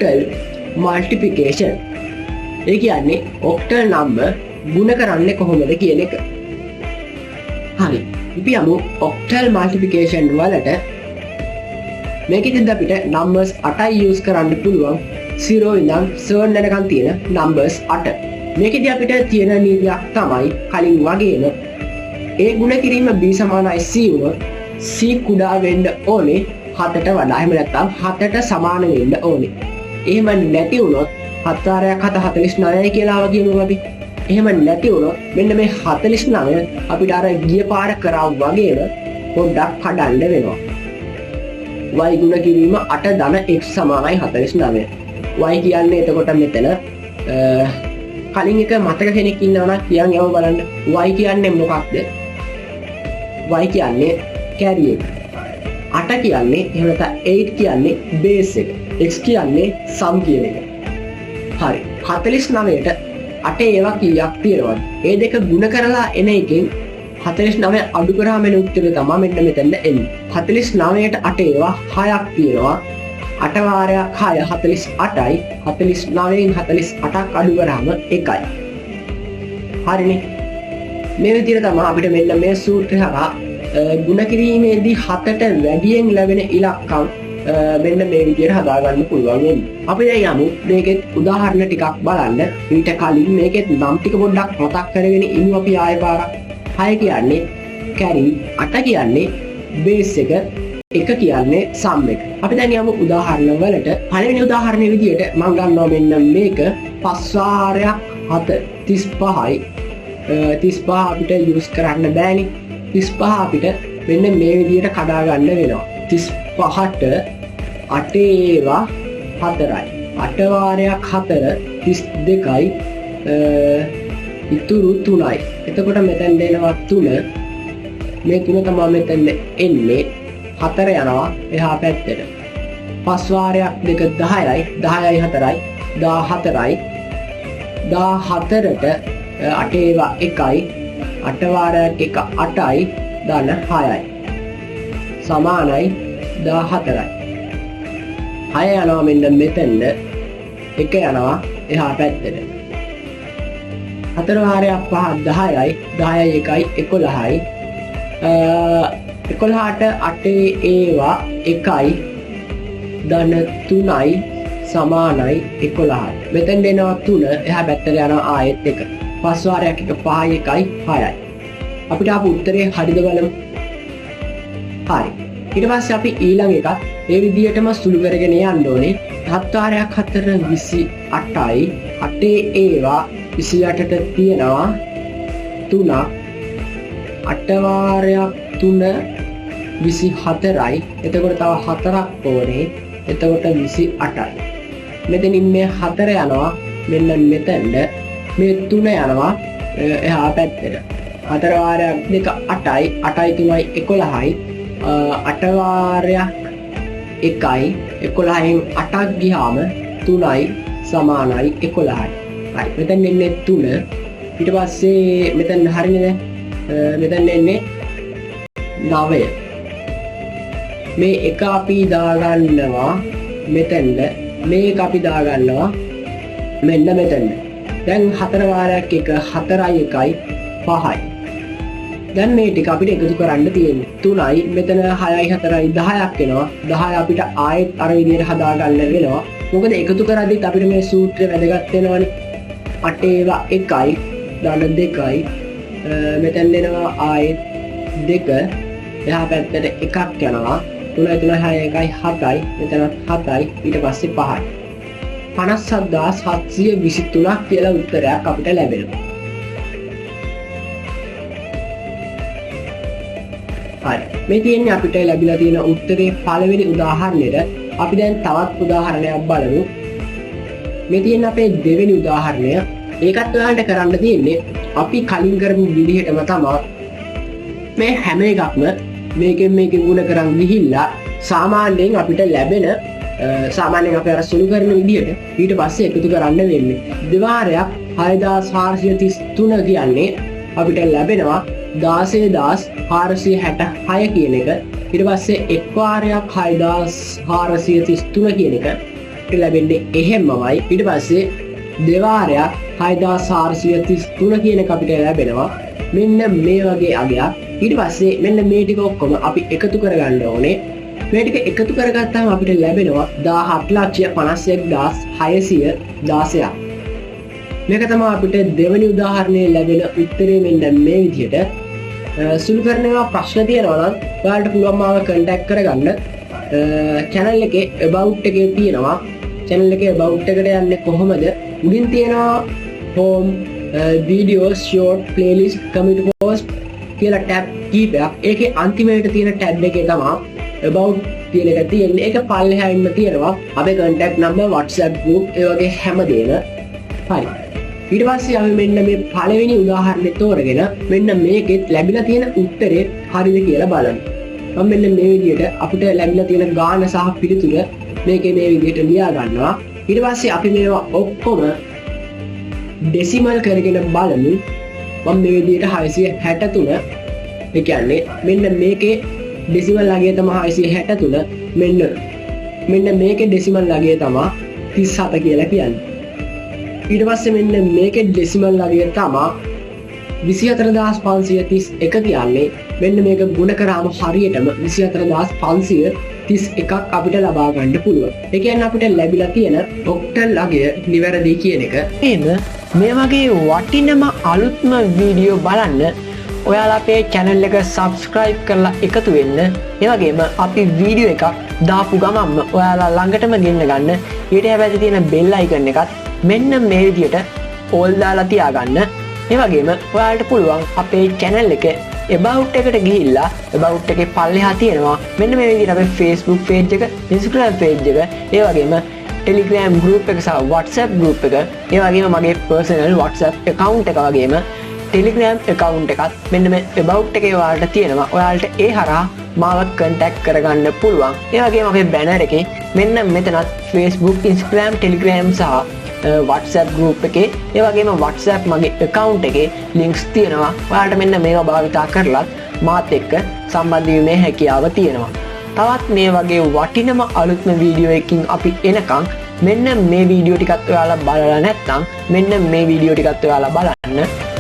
octal multiplication. ඒ කියන්නේ octal number ගුණ කරන්නේ කොහොමද කියන එක. හරි. අපි යමු octal multiplication වලට. මේකෙදිත් අපිට numbers 8යි use කරන්න පුළුවන්. 0 ඉඳන් 7 වෙනකන් තියෙන numbers 8. මේකෙදි අපිට තියෙන නීතියක් තමයි කලින් වගේම ඒ ගුණ කිරීම b සමානයි c වුණොත් c කුඩා වෙන්න ඕනේ 7ට වඩා. එහෙම නැත්නම් 7ට සමාන වෙන්න ඕනේ. එහෙම නැති වුණොත් 7 × 7 49 කියලා වගේම අපි. එහෙම නැති වුණොත් මෙන්න මේ 49 අපිට අර ගිය පාර කරා වගේම පොඩ්ඩක් කඩන්න වෙනවා. y ගුණ කිරීම 8 ධන x සමානයි 49. y කියන්නේ එතකොට මෙතන කලින් එක මතක කෙනෙක් ඉන්නවා නම් කියන් යව බලන්න. y කියන්නේ මොකක්ද? y කියන්නේ කැරි එක. 8 කියන්නේ එහෙම නැත්නම් 8 කියන්නේ බේස් එක. x කියන්නේ sum කියන එක. හරි. 49ට 8 ඒවා කීයක් තියෙනවද? ඒ දෙක ගුණ කරලා එන එකෙන් 49 අඩු කරාම එන උත්තරය තමයි මෙන්න මෙතන එන්නේ. 49ට 8 ඒවා 6ක් තියෙනවා. 8 වාරයක් 6 48යි. 49න් 48ක් අඩු කරාම 1යි. හරිනේ. මේ විදිහට තමයි අපිට මෙන්න මේ සූත්‍රය හරහා ගුණ කිරීමේදී 7ට වැඩියෙන් ලැබෙන ඉලක්කම් මෙන්න මේ විදිහට හදාගන්න පුළුවන් වෙන්නේ. අපි දැන් යමු මේකෙත් උදාහරණ ටිකක් බලන්න. ඊට කලින් මේකෙත් නම් ටික පොඩ්ඩක් මතක් කරගෙන ඉමු අපි ආයෙ පාරක්. 6 කියන්නේ කැරි, 8 කියන්නේ බේස් එක, 1 කියන්නේ සම් එක. අපි දැන් යමු උදාහරණ වලට. පළවෙනි උදාහරණයේ විදිහට මම ගන්නවා මෙන්න මේක 5 වාරයක් 7 35යි. 35 අපිට යූස් කරන්න බෑනේ. 35 අපිට මෙන්න මේ විදිහට කඩා ගන්න වෙනවා. 35ට 8 ඒවා 4යි. 8 වාරයක් 4 32යි. ඉතුරු 3යි. එතකොට මෙතෙන් දෙනවා 3. මේ 3 තමයි මෙතෙන් එන්නේ. 4 යනවා එහා පැත්තට. 5 වාරයක් 2 10යි. 10යි 4යි. 14යි. 14ට 8 ඒවා 1යි. 8 වාරයක් 1 8යි. ධන 6යි. සමානයි 14යි. 6 යනවා මෙන්න මෙතෙන්ද. 1 යනවා එහා පැත්තට. 4 වාරයක් 5 10යි. 10යි 1යි 11යි. 11ට 8 ඒවා 1යි. ධන 3යි සමානයි 11යි. මෙතෙන් දෙනවා 3 එහා පැත්තට යනවා ආයෙත් 1. 5 වාරයක් 1 5යි 1යි 6යි. අපිට ආපු උත්තරේ හරිද බලමු. හරි. ඊට පස්සේ අපි ඊළඟ එකත් ඒ විදිහටම සුළු කරගෙන යන්න ඕනේ. 7 වාරයක් 4 28යි. 8 ඒවා 28ට තියෙනවා 3ක්. 8 වාරයක් 3 24යි. එතකොට තව 4ක් ඕනේ. එතකොට 28යි. මෙතනින් මේ 4 යනවා මෙන්න මෙතෙන්ද. මේ 3 යනවා එහා පැත්තට. 4 වාරයක් 2 8යි. 8යි 3යි 11යි. 8 වාරයක් 1යි. 11න් 8ක් ගියාම 3යි සමානයි 11යි. හරි. මෙතෙන් එන්නේ 3. ඊට පස්සේ මෙතන හරියනේ දැන්. මෙතන එන්නේ 9. මේ එක අපි දාගන්නවා මෙතෙන්ද. මේක අපි දාගන්නවා මෙන්න මෙතෙන්ද. දැන් 4 වාරයක් 1 4යි 1යි 5යි. දැන් මේ ටික අපිට එකතු කරන්න තියෙන්නේ 3යි. මෙතන 6යි 4යි 10ක් එනවා. 10 අපිට ආයෙත් අර විදිහට හදාගන්න වෙනවා. මොකද එකතු කරද්දිත් අපිට මේ සූත්‍රය වැදගත් වෙනවනේ. 8 ඒවා 1යි. ධන 2යි. මෙතෙන් දෙනවා ආයෙත් 2. එහා පැත්තට එකක් යනවා. 3 3 6 1යි 7යි. මෙතන 7යි. ඊට පස්සේ 5යි. 57723ක් කියලා උත්තරයක් අපිට ලැබෙනවා. හරි. මේ තියෙන්නේ අපිට ලැබිලා තියෙන උත්තරේ පළවෙනි උදාහරණයට. අපි දැන් තවත් උදාහරණයක් බලමු. මේ තියෙන අපේ දෙවෙනි උදාහරණය. ඒකත් ඔයාලට කරන්න තියෙන්නේ අපි කලින් කරපු විදිහටම තමයි. මේ හැම එකක්ම මේකෙන් ගුණ කරන් ගිහිල්ලා සාමාන්‍යයෙන් අපිට ලැබෙන සාමාන්‍යයෙන් අපි අර සුළු කරන විදිහට ඊට පස්සේ එකතු කරන්න වෙන්නේ. දෙවාරයක් 6433 කියන්නේ අපිට ලැබෙනවා 16466 කියන එක. ඊට පස්සේ එක් වාරයක් 6433 කියන එක. අපිට ලැබෙන්නේ එහෙමමයි. ඊට පස්සේ දෙවාරයක් 6433 කියන එක අපිට ලැබෙනවා. මෙන්න මේ වගේ අගයක්. ඊට පස්සේ මෙන්න මේ ටික ඔක්කොම අපි එකතු කරගන්න ඕනේ. මේ ටික එකතු කරගත්තාම අපිට ලැබෙනවා 1,71,616ක්. මේක තමයි අපිට දෙවෙනි උදාහරණයේ ලැබෙන උත්තරේ. මෙන්න මේ විදිහට සුළු කරනවා ප්‍රශ්න තියෙනවා නම් ඔයාලට පුළුවන් මාව contact කරගන්න. channel එකේ about එකේ තියෙනවා. channel එකේ about එකට යන්නේ කොහොමද? උඩින් තියෙනවා home, videos, short, playlist, community post කියලා tab කීපයක්. ඒකේ අන්තිමේට තියෙන tab එකේ තමයි about කියන එක තියෙන්නේ. ඒක පල්ලෙහායින්ම තියෙනවා අපේ contact number, WhatsApp group, ඒ වගේ හැමදේම. හරි. ඊට පස්සේ අපි මෙන්න මේ පළවෙනි උදාහරණය තෝරගෙන මෙන්න මේකෙත් ලැබිලා තියෙන උත්තරේ හරිද කියලා බලමු. මම මෙන්න මේ විදිහට අපිට ලැබිලා තියෙන ගාන සහ පිළිතුර මේකේ මේ විදිහට ලියා ගන්නවා. ඊට පස්සේ අපි මේවා ඔක්කොම ඩෙසිමල් කරගෙන බලමු. මම මේ විදිහට 663 ඒ කියන්නේ මෙන්න මේකේ ඩෙසිමල් අගය තමයි 663. මෙන්න මේකේ ඩෙසිමල් අගය තමයි 37 කියලා කියන්නේ. ඊට පස්සේ මෙන්න මේකේ ඩෙසිමල් අගය තමයි 24531 කියන්නේ. මෙන්න මේක ගුණ කරාම හරියටම 24531ක් අපිට ලබා ගන්න පුළුවන්. ඒ කියන්නේ අපිට ලැබිලා තියෙන ඔක්ටල් අගය නිවැරදි කියන එක. එහෙම මේ වගේ වටිනම අලුත්ම වීඩියෝ බලන්න ඔයාලා අපේ channel එක subscribe කරලා එකතු වෙන්න. ඒ වගේම අපි වීඩියෝ එකක් දාපු ගමන්ම ඔයාලා ළඟටම ගෙන්න ගන්න. ඊට හැබැයි තියෙන bell icon එකත් මෙන්න මේ විදිහට all දාලා තියාගන්න. ඒ වගේම ඔයාලට පුළුවන් අපේ channel එක about එකට ගිහිල්ලා about එකේ පල්ලෙහා තියෙනවා මෙන්න මේ විදිහට අපේ Facebook page එක, Instagram page එක, ඒ වගේම Telegram group එක සහ WhatsApp group එක, ඒ වගේම මගේ personal WhatsApp account එක වගේම Telegram account එකත් මෙන්න මේ about එකේ ඔයාලට තියෙනවා. ඔයාලට ඒ හරහා මාව contact කරගන්න පුළුවන්. ඒ වගේම අපේ banner එකේ මෙන්න මෙතනත් Facebook, Instagram, Telegram සහ WhatsApp group එකේ, ඒ වගේම WhatsApp මගේ account එකේ links තියෙනවා. ඔයාලට මෙන්න මේවා භාවිතා කරලත් මාත් එක්ක සම්බන්ධ වීමේ හැකියාව තියෙනවා. තවත් මේ වගේ වටිනම අලුත්ම වීඩියෝ එකකින් අපි එනකම් මෙන්න මේ වීඩියෝ ටිකත් ඔයාලා බලලා නැත්නම් මෙන්න මේ වීඩියෝ ටිකත් ඔයාලා බලන්න.